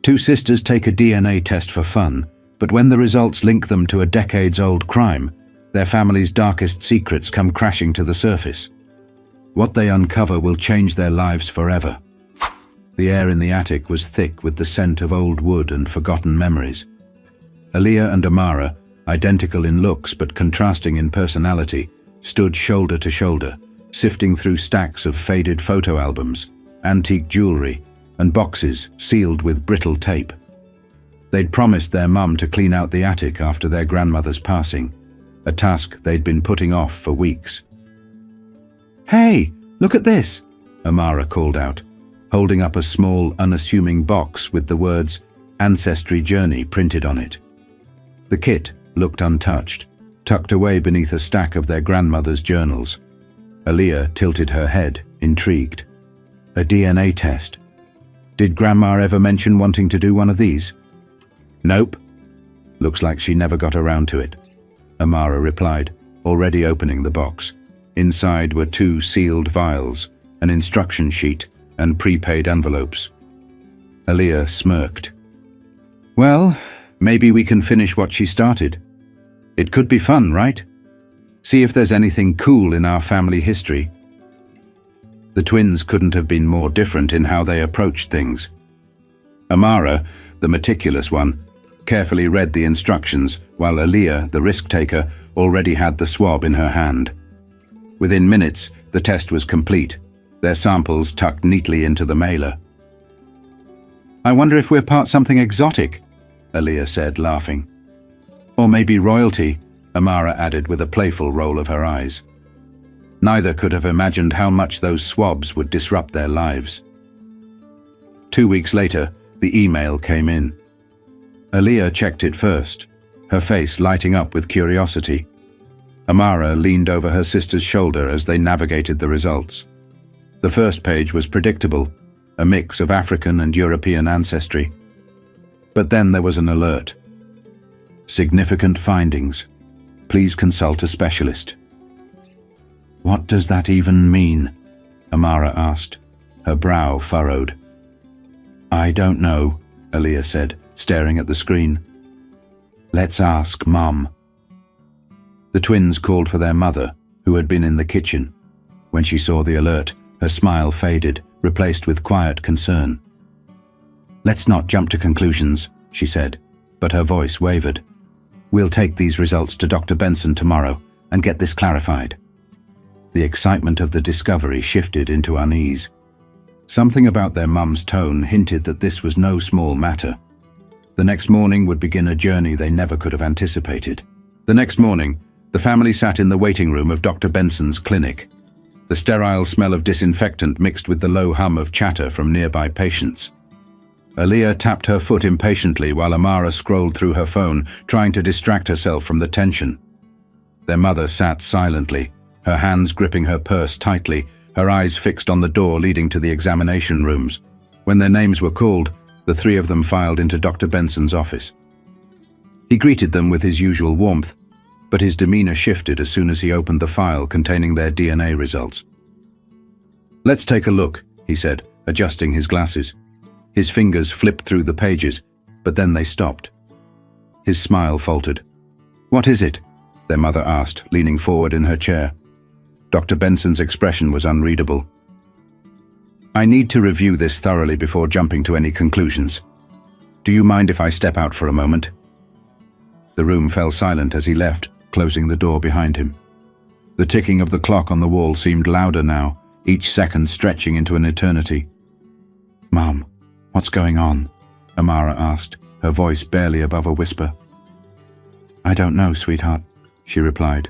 Two sisters take a DNA test for fun, but when the results link them to a decades-old crime, their family's darkest secrets come crashing to the surface. What they uncover will change their lives forever. The air in the attic was thick with the scent of old wood and forgotten memories. Aaliyah and Amara, identical in looks but contrasting in personality, stood shoulder to shoulder, sifting through stacks of faded photo albums, antique jewelry, and boxes sealed with brittle tape. They'd promised their mum to clean out the attic after their grandmother's passing, a task they'd been putting off for weeks. "Hey, look at this," Amara called out, holding up a small, unassuming box with the words "Ancestry Journey" printed on it. The kit looked untouched, tucked away beneath a stack of their grandmother's journals. Aaliyah tilted her head, intrigued. A DNA test. Did Grandma ever mention wanting to do one of these? "Nope. Looks like she never got around to it," Amara replied, already opening the box. Inside were 2 sealed vials, an instruction sheet, and prepaid envelopes. Aaliyah smirked. "Well, maybe we can finish what she started. It could be fun, right? See if there's anything cool in our family history." The twins couldn't have been more different in how they approached things. Amara, the meticulous one, carefully read the instructions, while Aaliyah, the risk-taker, already had the swab in her hand. Within minutes, the test was complete, their samples tucked neatly into the mailer. "I wonder if we're part something exotic," Aaliyah said, laughing. "Or maybe royalty," Amara added with a playful roll of her eyes. Neither could have imagined how much those swabs would disrupt their lives. 2 weeks later, the email came in. Aaliyah checked it first, her face lighting up with curiosity. Amara leaned over her sister's shoulder as they navigated the results. The first page was predictable, a mix of African and European ancestry. But then there was an alert. "Significant findings. Please consult a specialist." "What does that even mean?" Amara asked, her brow furrowed. "I don't know," Aaliyah said, staring at the screen. "Let's ask Mum." The twins called for their mother, who had been in the kitchen. When she saw the alert, her smile faded, replaced with quiet concern. "Let's not jump to conclusions," she said, but her voice wavered. "We'll take these results to Dr. Benson tomorrow and get this clarified." The excitement of the discovery shifted into unease. Something about their mum's tone hinted that this was no small matter. The next morning would begin a journey they never could have anticipated. The next morning, the family sat in the waiting room of Dr. Benson's clinic. The sterile smell of disinfectant mixed with the low hum of chatter from nearby patients. Aaliyah tapped her foot impatiently while Amara scrolled through her phone, trying to distract herself from the tension. Their mother sat silently, her hands gripping her purse tightly, her eyes fixed on the door leading to the examination rooms. When their names were called, the 3 of them filed into Dr. Benson's office. He greeted them with his usual warmth, but his demeanor shifted as soon as he opened the file containing their DNA results. "Let's take a look," he said, adjusting his glasses. His fingers flipped through the pages, but then they stopped. His smile faltered. "What is it?" their mother asked, leaning forward in her chair. Dr. Benson's expression was unreadable. "I need to review this thoroughly before jumping to any conclusions. Do you mind if I step out for a moment?" The room fell silent as he left, closing the door behind him. The ticking of the clock on the wall seemed louder now, each second stretching into an eternity. "Mom, what's going on?" Amara asked, her voice barely above a whisper. "I don't know, sweetheart," she replied,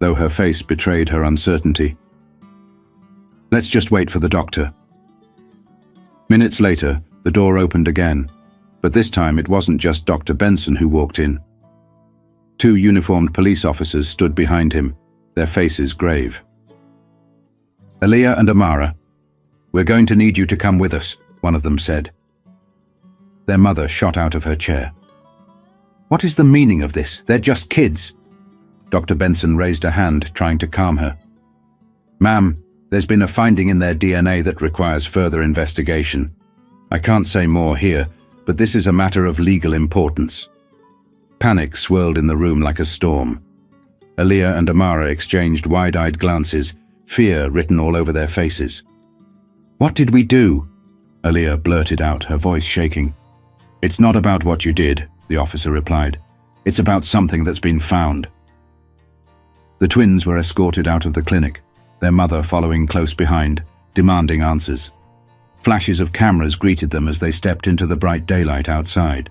though her face betrayed her uncertainty. "Let's just wait for the doctor." Minutes later, the door opened again, but this time it wasn't just Dr. Benson who walked in. 2 uniformed police officers stood behind him, their faces grave. "Aaliyah and Amara, we're going to need you to come with us," one of them said. Their mother shot out of her chair. "What is the meaning of this? They're just kids." Dr. Benson raised a hand, trying to calm her. "Ma'am, there's been a finding in their DNA that requires further investigation. I can't say more here, but this is a matter of legal importance." Panic swirled in the room like a storm. Aaliyah and Amara exchanged wide-eyed glances, fear written all over their faces. "What did we do?" Aaliyah blurted out, her voice shaking. "It's not about what you did," the officer replied. "It's about something that's been found." The twins were escorted out of the clinic, their mother following close behind, demanding answers. Flashes of cameras greeted them as they stepped into the bright daylight outside.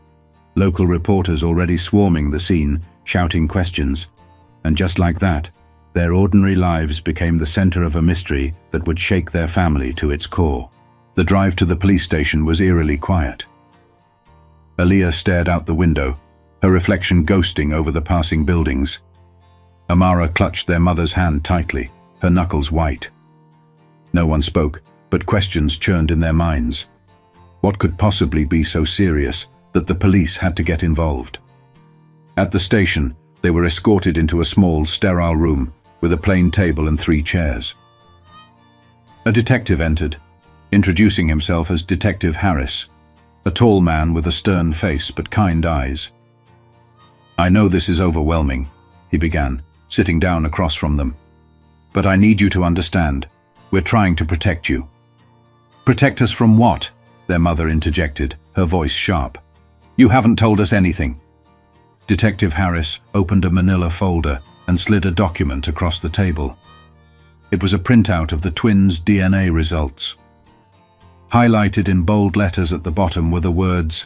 Local reporters already swarming the scene, shouting questions. And just like that, their ordinary lives became the center of a mystery that would shake their family to its core. The drive to the police station was eerily quiet. Aaliyah stared out the window, her reflection ghosting over the passing buildings. Amara clutched their mother's hand tightly, her knuckles white. No one spoke, but questions churned in their minds. What could possibly be so serious that the police had to get involved? At the station, they were escorted into a small, sterile room with a plain table and 3 chairs. A detective entered, introducing himself as Detective Harris, a tall man with a stern face but kind eyes. "I know this is overwhelming," he began, sitting down across from them. "But I need you to understand. We're trying to protect you." "Protect us from what?" their mother interjected, her voice sharp. "You haven't told us anything." Detective Harris opened a manila folder and slid a document across the table. It was a printout of the twins' DNA results. Highlighted in bold letters at the bottom were the words,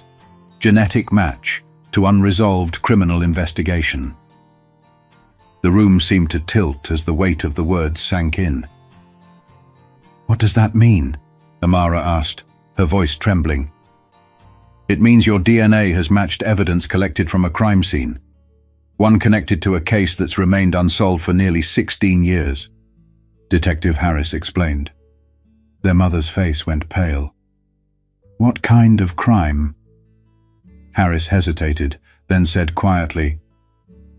"Genetic match to unresolved criminal investigation." The room seemed to tilt as the weight of the words sank in. "What does that mean?" Amara asked, her voice trembling. "It means your DNA has matched evidence collected from a crime scene, one connected to a case that's remained unsolved for nearly 16 years, Detective Harris explained. Their mother's face went pale. "What kind of crime?" Harris hesitated, then said quietly,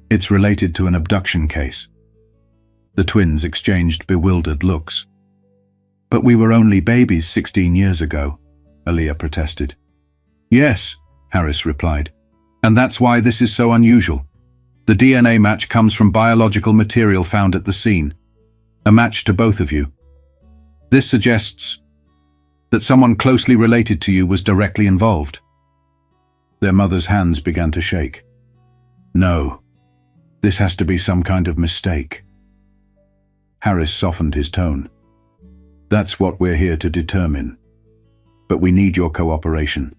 "It's related to an abduction case." The twins exchanged bewildered looks. "But we were only babies 16 years ago," Aaliyah protested. "Yes," Harris replied, "and that's why this is so unusual. The DNA match comes from biological material found at the scene, a match to both of you. This suggests that someone closely related to you was directly involved." Their mother's hands began to shake. "No, this has to be some kind of mistake." Harris softened his tone. "That's what we're here to determine. But we need your cooperation.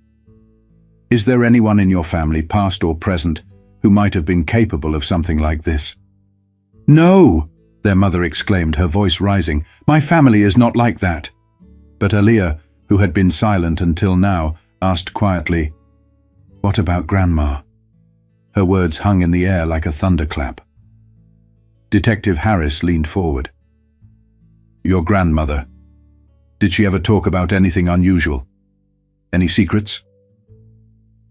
Is there anyone in your family, past or present, who might have been capable of something like this?" "No!" their mother exclaimed, her voice rising. "My family is not like that." But Aaliyah, who had been silent until now, asked quietly, "What about Grandma?" Her words hung in the air like a thunderclap. Detective Harris leaned forward. "Your grandmother. Did she ever talk about anything unusual? Any secrets?"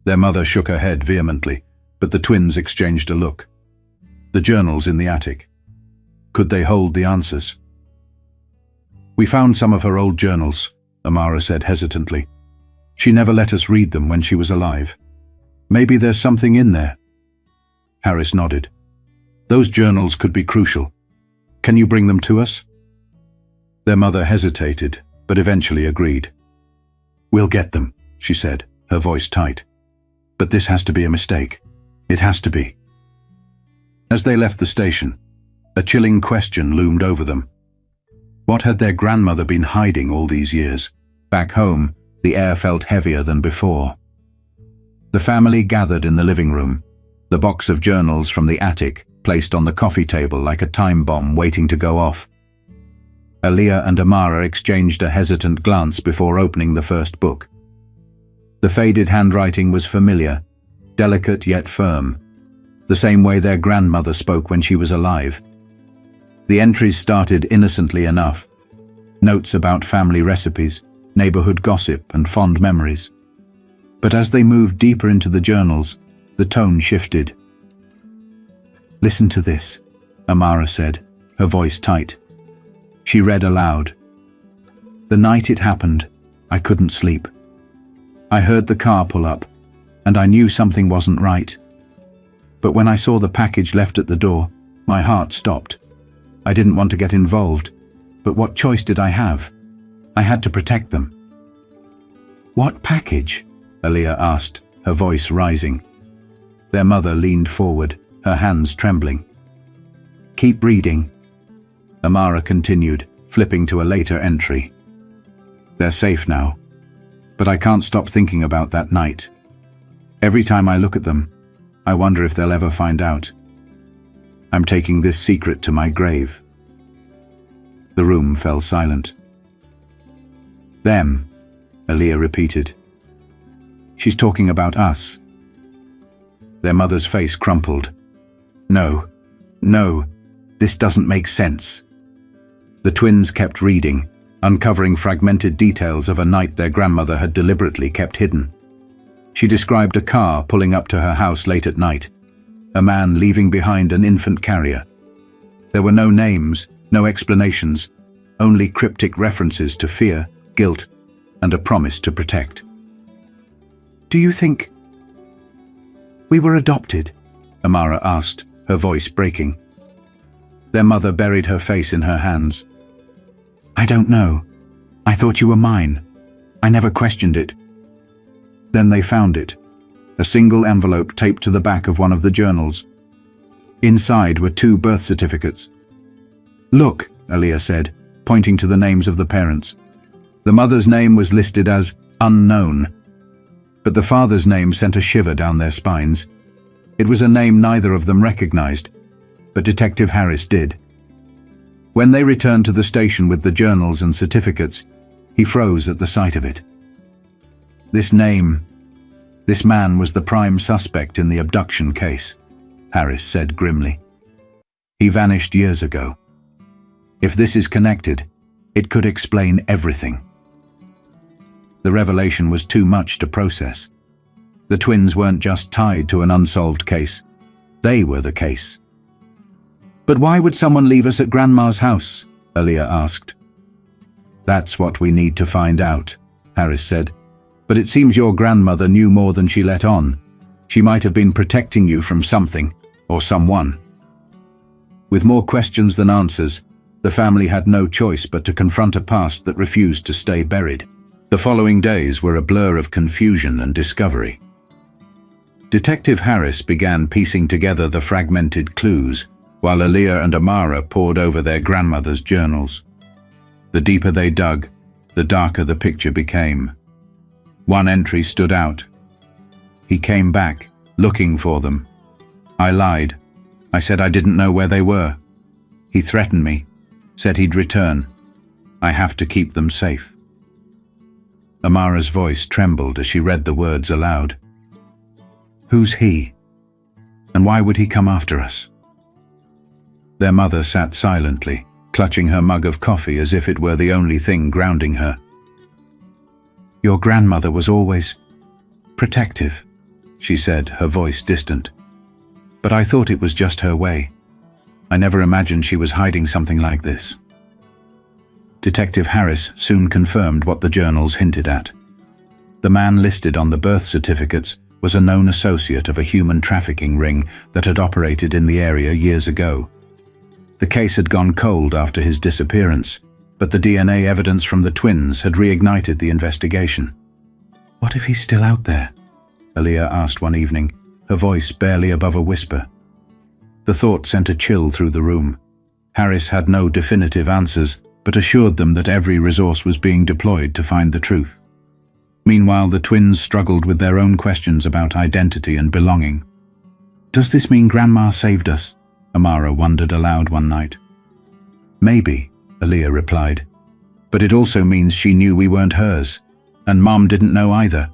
Their mother shook her head vehemently, but the twins exchanged a look. The journals in the attic. Could they hold the answers? "We found some of her old journals," Amara said hesitantly. "She never let us read them when she was alive. Maybe there's something in there." Harris nodded. "Those journals could be crucial. Can you bring them to us?" Their mother hesitated, but eventually agreed. "We'll get them," she said, her voice tight. "But this has to be a mistake. It has to be." As they left the station, a chilling question loomed over them. What had their grandmother been hiding all these years? Back home, the air felt heavier than before. The family gathered in the living room, the box of journals from the attic placed on the coffee table like a time bomb waiting to go off. Aaliyah and Amara exchanged a hesitant glance before opening the first book. The faded handwriting was familiar, delicate yet firm, the same way their grandmother spoke when she was alive. The entries started innocently enough, notes about family recipes, neighborhood gossip, and fond memories. But as they moved deeper into the journals, the tone shifted. "Listen to this," Amara said, her voice tight. She read aloud. "The night it happened, I couldn't sleep. I heard the car pull up, and I knew something wasn't right. But when I saw the package left at the door, my heart stopped. I didn't want to get involved, but what choice did I have? I had to protect them. "What package?" Aaliyah asked, her voice rising. Their mother leaned forward, her hands trembling. "Keep reading," Amara continued, flipping to a later entry. "They're safe now, but I can't stop thinking about that night. Every time I look at them, I wonder if they'll ever find out. I'm taking this secret to my grave." The room fell silent. "Them," Aaliyah repeated. "She's talking about us." Their mother's face crumpled. No, this doesn't make sense." The twins kept reading, uncovering fragmented details of a night their grandmother had deliberately kept hidden. She described a car pulling up to her house late at night, a man leaving behind an infant carrier. There were no names, no explanations, only cryptic references to fear, guilt, and a promise to protect. "Do you think we were adopted?" Amara asked, her voice breaking. Their mother buried her face in her hands. "I don't know. I thought you were mine. I never questioned it." Then they found it, a single envelope taped to the back of one of the journals. Inside were 2 birth certificates. "Look," Aaliyah said, pointing to the names of the parents. The mother's name was listed as unknown, but the father's name sent a shiver down their spines. It was a name neither of them recognized, but Detective Harris did. When they returned to the station with the journals and certificates, he froze at the sight of it. This man was the prime suspect in the abduction case, Harris said grimly. He vanished years ago. If this is connected, it could explain everything. The revelation was too much to process. The twins weren't just tied to an unsolved case. They were the case. "But why would someone leave us at Grandma's house?" Aaliyah asked. "That's what we need to find out," Harris said. "But it seems your grandmother knew more than she let on. She might have been protecting you from something, or someone." With more questions than answers, the family had no choice but to confront a past that refused to stay buried. The following days were a blur of confusion and discovery. Detective Harris began piecing together the fragmented clues, while Aaliyah and Amara pored over their grandmother's journals. The deeper they dug, the darker the picture became. One entry stood out. "He came back, looking for them. I lied. I said I didn't know where they were. He threatened me, said he'd return. I have to keep them safe." Amara's voice trembled as she read the words aloud. "Who's he? And why would he come after us?" Their mother sat silently, clutching her mug of coffee as if it were the only thing grounding her. "Your grandmother was always protective," she said, her voice distant. "But I thought it was just her way. I never imagined she was hiding something like this." Detective Harris soon confirmed what the journals hinted at. The man listed on the birth certificates was a known associate of a human trafficking ring that had operated in the area years ago. The case had gone cold after his disappearance, but the DNA evidence from the twins had reignited the investigation. "What if he's still out there?" Aaliyah asked one evening, her voice barely above a whisper. The thought sent a chill through the room. Harris had no definitive answers, but assured them that every resource was being deployed to find the truth. Meanwhile, the twins struggled with their own questions about identity and belonging. "Does this mean Grandma saved us?" Amara wondered aloud one night. "Maybe," Aaliyah replied. "But it also means she knew we weren't hers, and Mom didn't know either."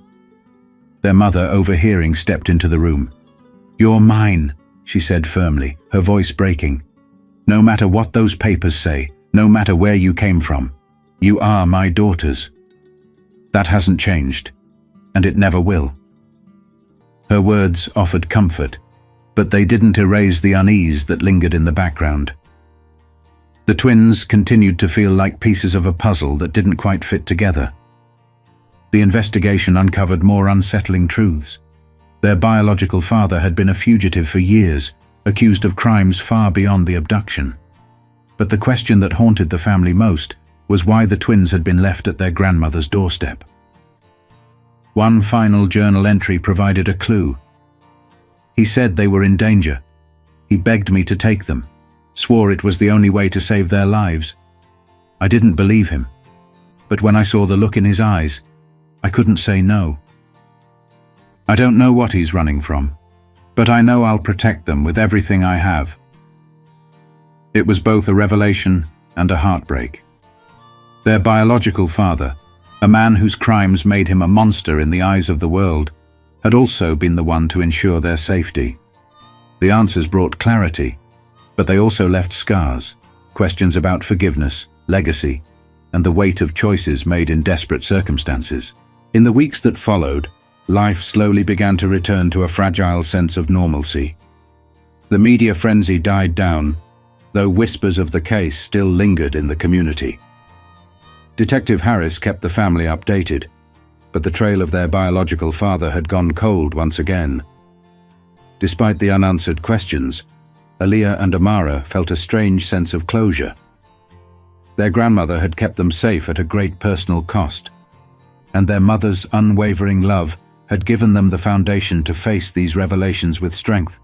Their mother, overhearing, stepped into the room. "You're mine," she said firmly, her voice breaking. "No matter what those papers say, no matter where you came from, you are my daughters. That hasn't changed, and it never will." Her words offered comfort, but they didn't erase the unease that lingered in the background. The twins continued to feel like pieces of a puzzle that didn't quite fit together. The investigation uncovered more unsettling truths. Their biological father had been a fugitive for years, accused of crimes far beyond the abduction. But the question that haunted the family most was why the twins had been left at their grandmother's doorstep. One final journal entry provided a clue. He said they were in danger. He begged me to take them, swore it was the only way to save their lives. I didn't believe him, but when I saw the look in his eyes, I couldn't say no. I don't know what he's running from, but I know I'll protect them with everything I have. It was both a revelation and a heartbreak. Their biological father, a man whose crimes made him a monster in the eyes of the world, had also been the one to ensure their safety. The answers brought clarity, but they also left scars, questions about forgiveness, legacy, and the weight of choices made in desperate circumstances. In the weeks that followed, life slowly began to return to a fragile sense of normalcy. The media frenzy died down, though whispers of the case still lingered in the community. Detective Harris kept the family updated, but the trail of their biological father had gone cold once again. Despite the unanswered questions, Aaliyah and Amara felt a strange sense of closure. Their grandmother had kept them safe at a great personal cost, and their mother's unwavering love had given them the foundation to face these revelations with strength.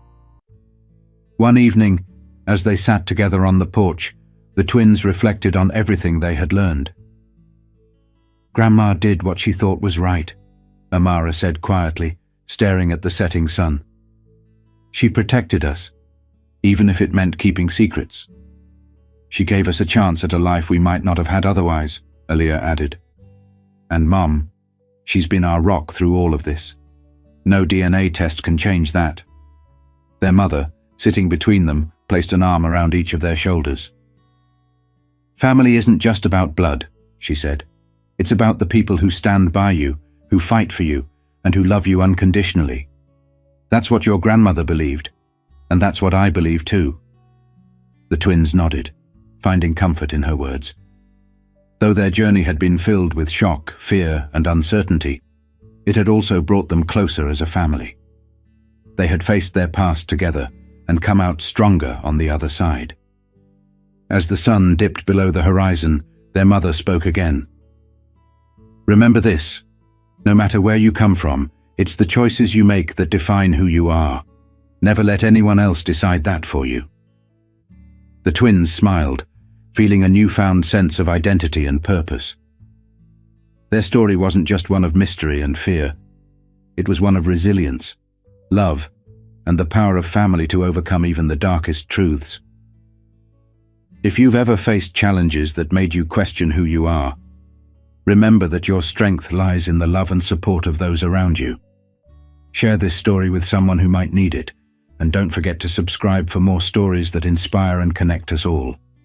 One evening, as they sat together on the porch, the twins reflected on everything they had learned. "Grandma did what she thought was right," Amara said quietly, staring at the setting sun. "She protected us, even if it meant keeping secrets. She gave us a chance at a life we might not have had otherwise," Aaliyah added. "And Mom, she's been our rock through all of this. No DNA test can change that." Their mother, sitting between them, placed an arm around each of their shoulders. "Family isn't just about blood," she said. "It's about the people who stand by you, who fight for you, and who love you unconditionally. That's what your grandmother believed, and that's what I believe too." The twins nodded, finding comfort in her words. Though their journey had been filled with shock, fear, and uncertainty, it had also brought them closer as a family. They had faced their past together and come out stronger on the other side. As the sun dipped below the horizon, their mother spoke again. "Remember this, no matter where you come from, it's the choices you make that define who you are. Never let anyone else decide that for you." The twins smiled, feeling a newfound sense of identity and purpose. Their story wasn't just one of mystery and fear. It was one of resilience, love, and the power of family to overcome even the darkest truths. If you've ever faced challenges that made you question who you are, remember that your strength lies in the love and support of those around you. Share this story with someone who might need it, and don't forget to subscribe for more stories that inspire and connect us all.